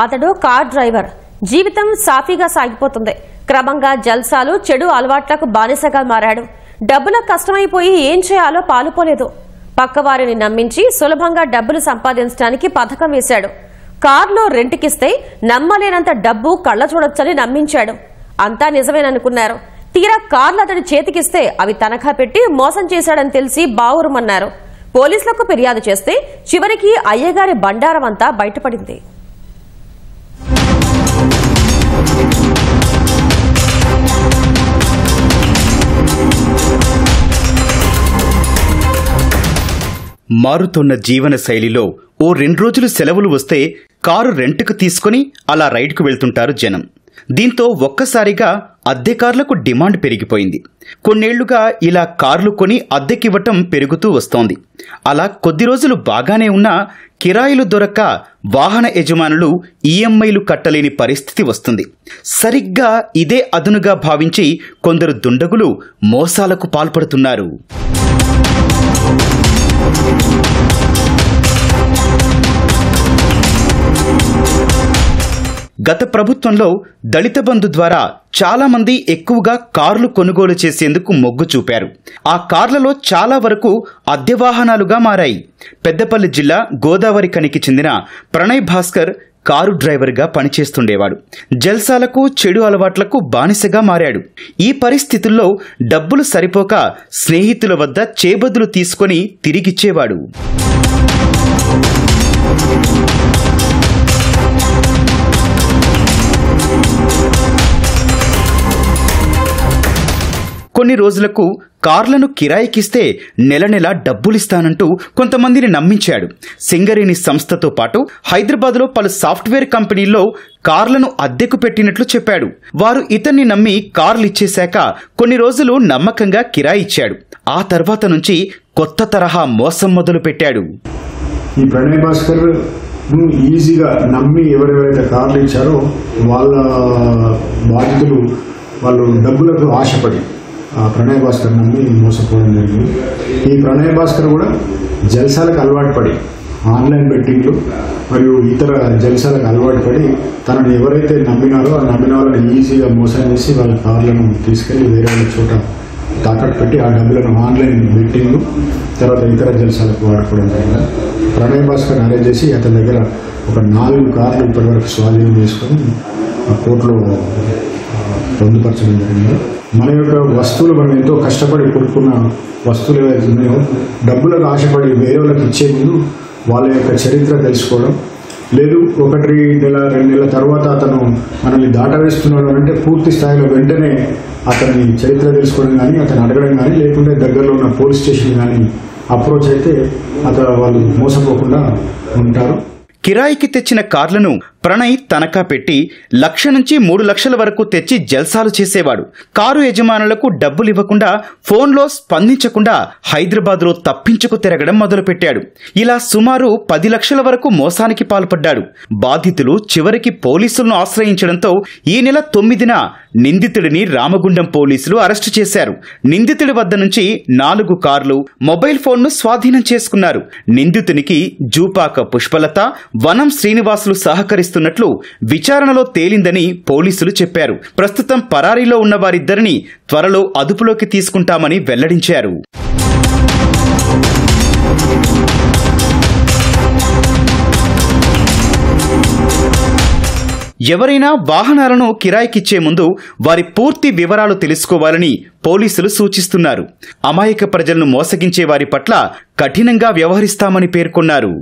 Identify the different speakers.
Speaker 1: అతడు car driver. జీవితం సాఫీగా సాగిపోతుంది. క్రమంగా జల్సాలు, చెడు అలవాట్లకు బానిసగా మారాడు. డబ్బులకు కష్టమైపోయి ఏం చేయాలో పాలుపోలేదు. పక్కవారిని నమ్మించి సులభంగా డబ్బులు సంపాదించడానికి పథకం వేశాడు. కారులో రెంట్కిస్తే నమ్మలేనంత డబ్బు కళ్ల చూడొచ్చని నమ్మించాడు. అంతా నిజమేననుకున్నారు. తీరా కార్లు అతడి చేతికిస్తే అవి తనఖా పెట్టి మోసం చేశాడని తెలిసి బావురుమన్నారు. పోలీసులకు ఫిర్యాదు చేస్తే చివరికి అయ్యగారి బండారం అంతా బయటపడింది.
Speaker 2: మారుతున్న జీవన శైలిలో ఓ 2 రోజులు సెలవులు వస్తే కారు రెంట్కు తీసుకుని అలా రైడ్కు వెళ్తుంటారు జనం. దీంతో ఒక్కసారిగా అద్దె కార్లకు డిమాండ్ పెరిగిపోయింది. కొన్నేళ్లుగా ఇలా కార్లు కొని అద్దెకివ్వటం పెరుగుతూ వస్తోంది. అలా కొద్ది రోజులు బాగానే ఉన్నా కిరాయిలు దొరక్క వాహన యజమానులు ఈఎంఐలు కట్టలేని పరిస్థితి వస్తుంది. సరిగ్గా ఇదే అదునుగా భావించి కొందరు దుండగులు మోసాలకు పాల్పడుతున్నారు. గత ప్రభుత్వంలో దళిత బంధు ద్వారా చాలా మంది ఎక్కువగా కార్లు కొనుగోలు చేసేందుకు మొగ్గు చూపారు. ఆ కార్లలో చాలా వరకు అద్దె వాహనాలుగా మారాయి. పెద్దపల్లి జిల్లా గోదావరిఖనికి చెందిన ప్రణయ్ భాస్కర్ కారు డ్రైవర్గా పనిచేస్తుండేవాడు. జల్సాలకు, చెడు అలవాట్లకు బానిసగా మారాడు. ఈ పరిస్థితుల్లో డబ్బులు సరిపోక స్నేహితుల వద్ద చేబదులు తీసుకొని తిరిగిచ్చేవాడు. కొన్ని రోజులకు కార్లను కిరాయికిస్తే నెల నెల డబ్బులిస్తానంటూ కొంతమందిని నమ్మించాడు. సింగరేణి సంస్థతో పాటు హైదరాబాద్లో పలు సాఫ్ట్వేర్ కంపెనీల్లో కార్లను అద్దెకు పెట్టినట్లు చెప్పాడు. వారు ఇతన్ని నమ్మి కార్లు ఇచ్చేశాక కొన్ని రోజులు నమ్మకంగా కిరాయి ఇచ్చాడు. ఆ తర్వాత నుంచి కొత్త తరహా మోసం మొదలు పెట్టాడు.
Speaker 3: ఈ ప్రణయ్ భాస్కర్ ఈజీగా నమ్మి ఎవరెవరైతే కార్లు ఇచ్చారో వాళ్ళ బాధితులు వాళ్ళు డబ్బులకు ఆశపడి ప్రణయ్ భాస్కర్ నమ్మి మోసపోవడం జరిగింది. ఈ ప్రణయ్ భాస్కర్ కూడా జల్సాలకు అలవాటు పడి ఆన్లైన్ బెట్టింగ్లు మరియు ఇతర జల్సాలకు అలవాటు పడి తనను ఎవరైతే నమ్మినారో ఆ నమ్మిన వాళ్ళని ఈజీగా మోసం చేసి వాళ్ళ కార్లను తీసుకెళ్లి వేరే వాళ్ళ చోట తాకట్టు పెట్టి ఆ డబ్బులను ఆన్లైన్ బెట్టింగ్లు తర్వాత ఇతర జల్సాలకు వాడుకోవడం జరిగింది. ప్రణయ్ భాస్కర్ అరేంజ్ చేసి అతని దగ్గర ఒక 4 కార్లు ఇప్పటివరకు స్వాధీనం చేసుకొని కోర్టులో పొందుపరచడం జరిగింది. మన యొక్క వస్తువులు మనం ఎంతో కష్టపడి కొనుక్కున్న వస్తువులు ఏవైతే ఉన్నాయో డబ్బులకు ఆశపడి వేరే వాళ్ళకి ఇచ్చే ముందు వాళ్ళ యొక్క చరిత్ర తెలుసుకోవడం, లేదు 1 నెల 2 నెలల తర్వాత అతను మనల్ని దాటవేస్తున్నాడు అంటే పూర్తి స్థాయిలో వెంటనే అతని చరిత్ర తెలుసుకోవడం కానీ అతను అడగడం కానీ లేకుంటే దగ్గరలో ఉన్న పోలీస్ స్టేషన్ కానీ అప్రోచ్ అయితే వాళ్ళు మోసపోకుండా ఉంటారు.
Speaker 2: కిరాయికి తెచ్చిన కార్లను ప్రణయ్ తనఖా పెట్టి 1,00,000 నుంచి 3 లక్షల వరకు తెచ్చి జల్సాలు చేసేవాడు. కారు యజమానులకు డబ్బులు ఇవ్వకుండా, ఫోన్లో స్పందించకుండా హైదరాబాద్లో తప్పించుకు తిరగడం మొదలుపెట్టాడు. ఇలా సుమారు 10 లక్షల వరకు మోసానికి పాల్పడ్డాడు. బాధితులు చివరికి పోలీసులను ఆశ్రయించడంతో ఈ నెల 9న నిందితుడిని రామగుండం పోలీసులు అరెస్టు చేశారు. నిందితుడి వద్ద నుంచి 4 కార్లు, మొబైల్ ఫోన్ను స్వాధీనం చేసుకున్నారు. నిందితునికి జూపాక పుష్పలత, వనం శ్రీనివాసులు సహకరిస్తున్నట్లు విచారణలో తేలిందని పోలీసులు చెప్పారు. ప్రస్తుతం పరారీలో ఉన్న వారిద్దరిని త్వరలో అదుపులోకి తీసుకుంటామని వెల్లడించారు. ఎవరైనా వాహనాలను కిరాయికిచ్చే ముందు వారి పూర్తి వివరాలు తెలుసుకోవాలని పోలీసులు సూచిస్తున్నారు. అమాయక ప్రజలను మోసగించే వారి పట్ల కఠినంగా వ్యవహరిస్తామని పేర్కొన్నారు.